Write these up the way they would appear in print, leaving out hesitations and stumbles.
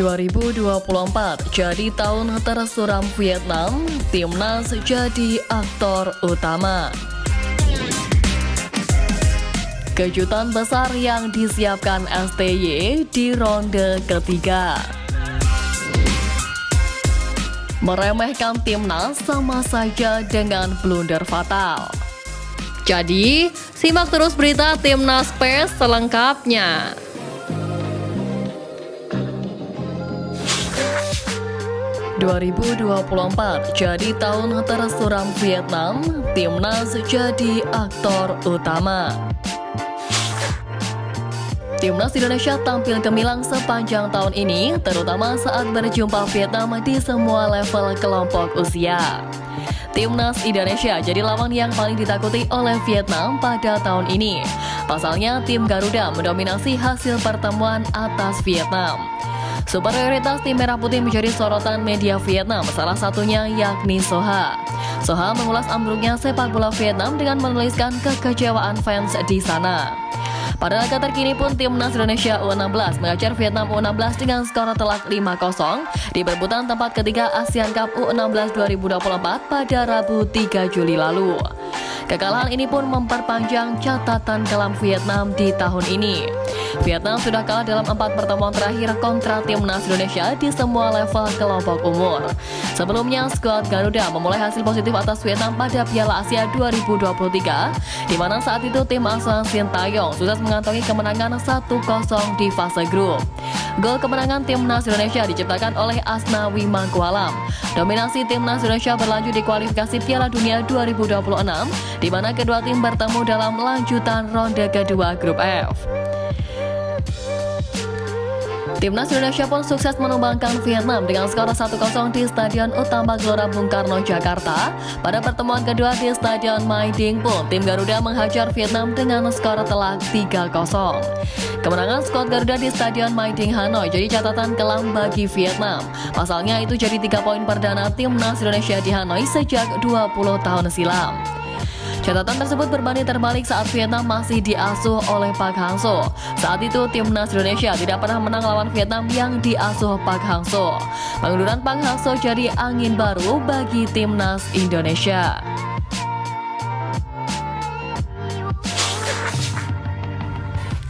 2024 jadi tahun tersuram Vietnam, timnas jadi aktor utama. Kejutan besar yang disiapkan STY di ronde ketiga. Meremehkan timnas sama saja dengan blunder fatal. Jadi, simak terus berita Timnas PES selengkapnya. "2024 jadi tahun tersuram Vietnam, timnas jadi aktor utama." Timnas Indonesia tampil gemilang sepanjang tahun ini, terutama saat berjumpa Vietnam di semua level kelompok usia. Timnas Indonesia jadi lawan yang paling ditakuti oleh Vietnam pada tahun ini. Pasalnya, tim Garuda mendominasi hasil pertemuan atas Vietnam. Superioritas tim Merah Putih menjadi sorotan media Vietnam, salah satunya yakni Soha. Soha mengulas ambruknya sepak bola Vietnam dengan menuliskan kekecewaan fans di sana. Pada laga terkini pun timnas Indonesia U16 mengajar Vietnam U16 dengan skor telak 5-0 di perebutan tempat ketiga ASEAN Cup U16 2024 pada Rabu 3 Juli lalu. Kekalahan ini pun memperpanjang catatan kelam Vietnam di tahun ini. Vietnam sudah kalah dalam 4 pertemuan terakhir kontra timnas Indonesia di semua level kelompok umur. Sebelumnya, skuad Garuda memulai hasil positif atas Vietnam pada Piala Asia 2023, di mana saat itu tim asal Sintayong sukses mengantongi kemenangan 1-0 di fase grup. Gol kemenangan timnas Indonesia diciptakan oleh Asnawi Mangkualam. Dominasi timnas Indonesia berlanjut di kualifikasi Piala Dunia 2026, di mana kedua tim bertemu dalam lanjutan ronde kedua grup F. Timnas Indonesia pun sukses menumbangkan Vietnam dengan skor 1-0 di Stadion Utama Gelora Bung Karno, Jakarta. Pada pertemuan kedua di Stadion Mai Ding pun, tim Garuda menghajar Vietnam dengan skor telak 3-0. Kemenangan skuad Garuda di Stadion Mai Ding Hanoi jadi catatan kelam bagi Vietnam. Pasalnya itu jadi 3 poin perdana timnas Indonesia di Hanoi sejak 20 tahun silam. Catatan tersebut berbanding terbalik saat Vietnam masih diasuh oleh Park Hang-seo. Saat itu, timnas Indonesia tidak pernah menang lawan Vietnam yang diasuh Park Hang-seo. Pengunduran Park Hang-seo jadi angin baru bagi timnas Indonesia.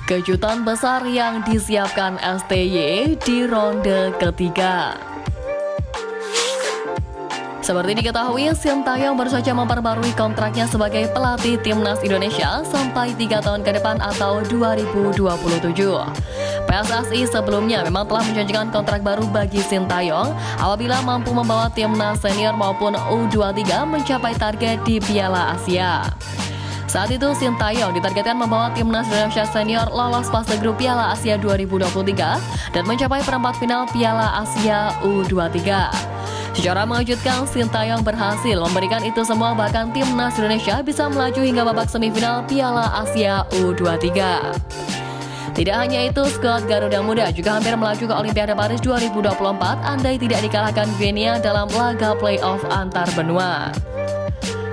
Kejutan besar yang disiapkan STY di ronde ketiga. Seperti diketahui, Sintayong baru saja memperbarui kontraknya sebagai pelatih timnas Indonesia sampai 3 tahun ke depan atau 2027. PSSI sebelumnya memang telah menjanjikan kontrak baru bagi Sintayong apabila mampu membawa timnas senior maupun U23 mencapai target di Piala Asia. Saat itu, Sintayong ditargetkan membawa timnas Indonesia senior lolos fase grup Piala Asia 2023 dan mencapai perempat final Piala Asia U23. Secara mengejutkan, Sintayong berhasil memberikan itu semua, bahkan timnas Indonesia bisa melaju hingga babak semifinal Piala Asia U23. Tidak hanya itu, skuad Garuda Muda juga hampir melaju ke Olimpiade Paris 2024 andai tidak dikalahkan Guinea dalam laga playoff antar benua.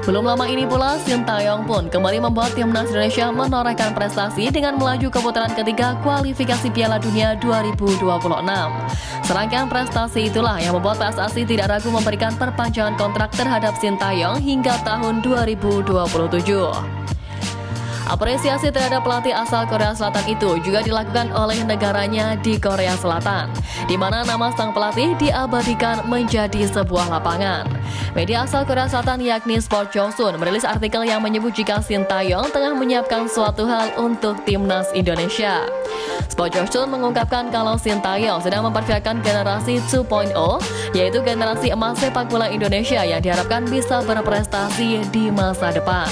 Belum lama ini pula, Sintayong pun kembali membuat timnas Indonesia menorehkan prestasi dengan melaju ke putaran ketiga kualifikasi Piala Dunia 2026. Serangkaian prestasi itulah yang membuat PSSI tidak ragu memberikan perpanjangan kontrak terhadap Sintayong hingga tahun 2027. Apresiasi terhadap pelatih asal Korea Selatan itu juga dilakukan oleh negaranya di Korea Selatan, di mana nama sang pelatih diabadikan menjadi sebuah lapangan. Media asal Korea Selatan yakni Sport Chosun merilis artikel yang menyebut jika Sintayong tengah menyiapkan suatu hal untuk timnas Indonesia. Sport Chosun mengungkapkan kalau Sintayong sedang mempersiapkan generasi 2.0, yaitu generasi emas sepak bola Indonesia yang diharapkan bisa berprestasi di masa depan.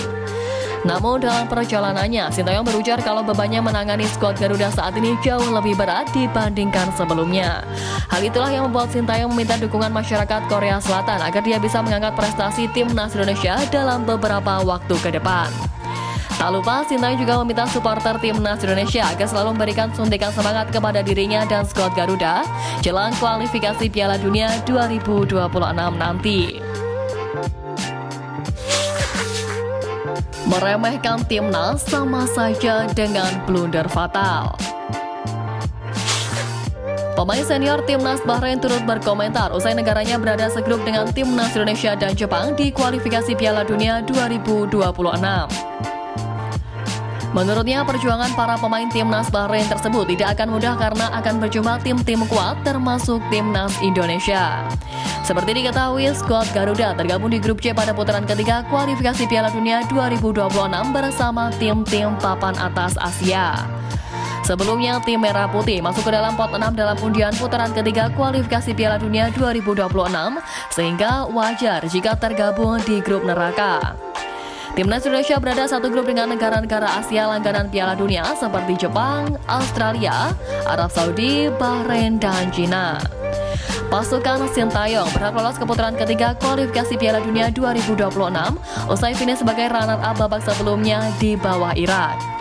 Namun dalam perjalanannya, Sintayong berujar kalau bebannya menangani skuad Garuda saat ini jauh lebih berat dibandingkan sebelumnya. Hal itulah yang membuat Sintayong meminta dukungan masyarakat Korea Selatan agar dia bisa mengangkat prestasi timnas Indonesia dalam beberapa waktu ke depan. Tak lupa, Sintayong juga meminta supporter timnas Indonesia agar selalu memberikan suntikan semangat kepada dirinya dan skuad Garuda jelang kualifikasi Piala Dunia 2026 nanti. Meremehkan timnas sama saja dengan blunder fatal. Pemain senior Timnas Bahrain turut berkomentar usai negaranya berada segrup dengan Timnas Indonesia dan Jepang di kualifikasi Piala Dunia 2026. Menurutnya, perjuangan para pemain Timnas Bahrain tersebut tidak akan mudah karena akan berjumpa tim-tim kuat termasuk Timnas Indonesia. Seperti diketahui, skuad Garuda tergabung di grup C pada putaran ketiga kualifikasi Piala Dunia 2026 bersama tim-tim papan atas Asia. Sebelumnya, tim Merah Putih masuk ke dalam pot 6 dalam undian putaran ketiga kualifikasi Piala Dunia 2026, sehingga wajar jika tergabung di grup neraka. Timnas Indonesia berada satu grup dengan negara-negara Asia langganan Piala Dunia seperti Jepang, Australia, Arab Saudi, Bahrain, dan Cina. Pasukan Sintayong berhak lolos ke putaran ketiga kualifikasi Piala Dunia 2026 usai finish sebagai runner-up babak sebelumnya di bawah Irak.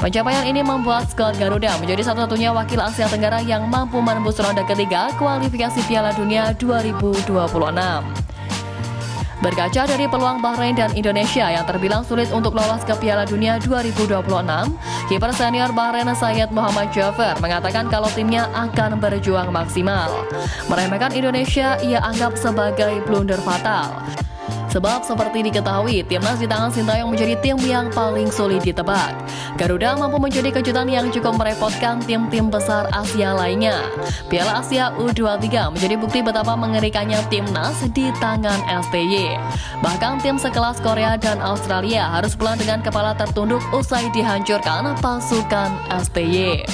Pencapaian ini membuat skuad Garuda menjadi satu-satunya wakil Asia Tenggara yang mampu menembus ronde ketiga kualifikasi Piala Dunia 2026. Berkaca dari peluang Bahrain dan Indonesia yang terbilang sulit untuk lolos ke Piala Dunia 2026, kiper senior Bahrain Syed Muhammad Jafar mengatakan kalau timnya akan berjuang maksimal. Meremehkan Indonesia ia anggap sebagai blunder fatal. Sebab seperti diketahui, Timnas di tangan Sintayong menjadi tim yang paling sulit ditebak. Garuda mampu menjadi kejutan yang cukup merepotkan tim-tim besar Asia lainnya. Piala Asia U23 menjadi bukti betapa mengerikannya Timnas di tangan STY. Bahkan tim sekelas Korea dan Australia harus pulang dengan kepala tertunduk usai dihancurkan pasukan STY.